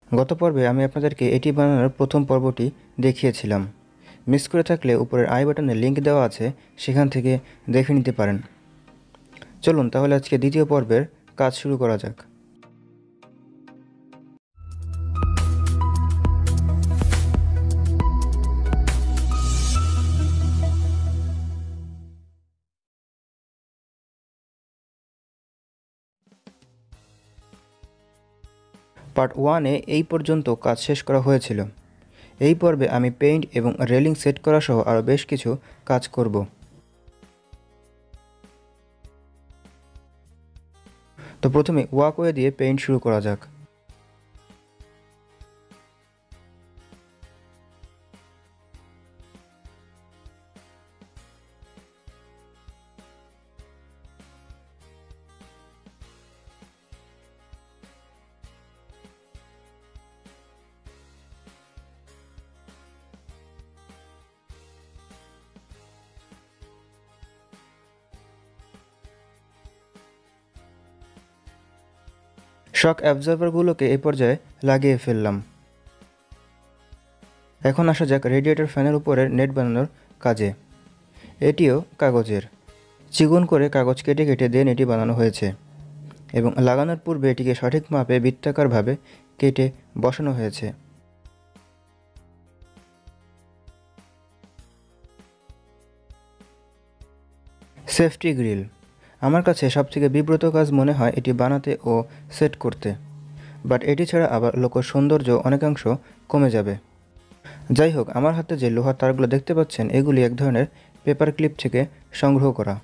গত পর্বে আমি আপনাদেরকে এটি বানানোর প্রথম পর্বটি দেখিয়েছিলাম। মিস করে থাকলে উপরের আই বাটনে লিঙ্ক দেওয়া আছে, সেখান থেকে দেখে নিতে পারেন। চলুন তাহলে আজকে দ্বিতীয় পর্বের কাজ শুরু করা যাক। পার্ট 1-এ এই পর্যন্ত কাজ শেষ করা হয়েছিল। এই পর্বে আমি পেইন্ট এবং রেলিং সেট করা সহ আরও বেশ কিছু কাজ করব। তো প্রথমে ওয়াকওয়ে দিয়ে পেইন্ট শুরু করা যাক। শক অ্যাবজর্ভারগুলোকে এই পর্যায়ে লাগিয়ে ফেললাম। এখন আসা যাক রেডিয়েটর ফ্যানের উপরের নেট বানানোর কাজে। এটিও কাগজের। চিকন করে কাগজ কেটে কেটে দেন এটি বানানো হয়েছে এবং লাগানোর পূর্বে এটিকে সঠিক মাপে বৃত্তাকারভাবে কেটে বসানো হয়েছে। সেফটি গ্রিল আমার কাছে সবথেকে বিব্রত কাজ মনে হয় এটি বানাতে ও সেট করতে, বাট এটি ছাড়া আবার লোক সৌন্দর্য অনেকাংশ কমে যাবে। যাই হোক, আমার হাতে যে লোহার তারগুলো দেখতে পাচ্ছেন এগুলি এক ধরনের পেপার ক্লিপ থেকে সংগ্রহ করা।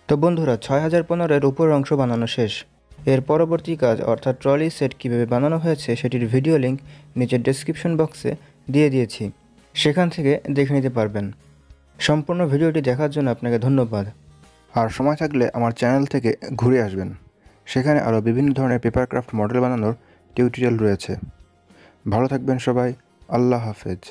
তো বন্ধুরা, 6015-এর উপরের অংশ বানানো শেষ। এর পরবর্তী কাজ অর্থাৎ ট্রলি সেট কীভাবে বানানো হয়েছে সেটির ভিডিও লিঙ্ক নিচের ডেসক্রিপশন বক্সে দিয়ে দিয়েছি, সেখান থেকে দেখে নিতে পারবেন। সম্পূর্ণ ভিডিওটি দেখার জন্য আপনাকে ধন্যবাদ। আর সময় থাকলে আমার চ্যানেল থেকে ঘুরে আসবেন। সেখানে আরও বিভিন্ন ধরনের পেপার ক্রাফট মডেল বানানোর টিউটোরিয়াল রয়েছে। ভালো থাকবেন সবাই। আল্লাহ হাফেজ।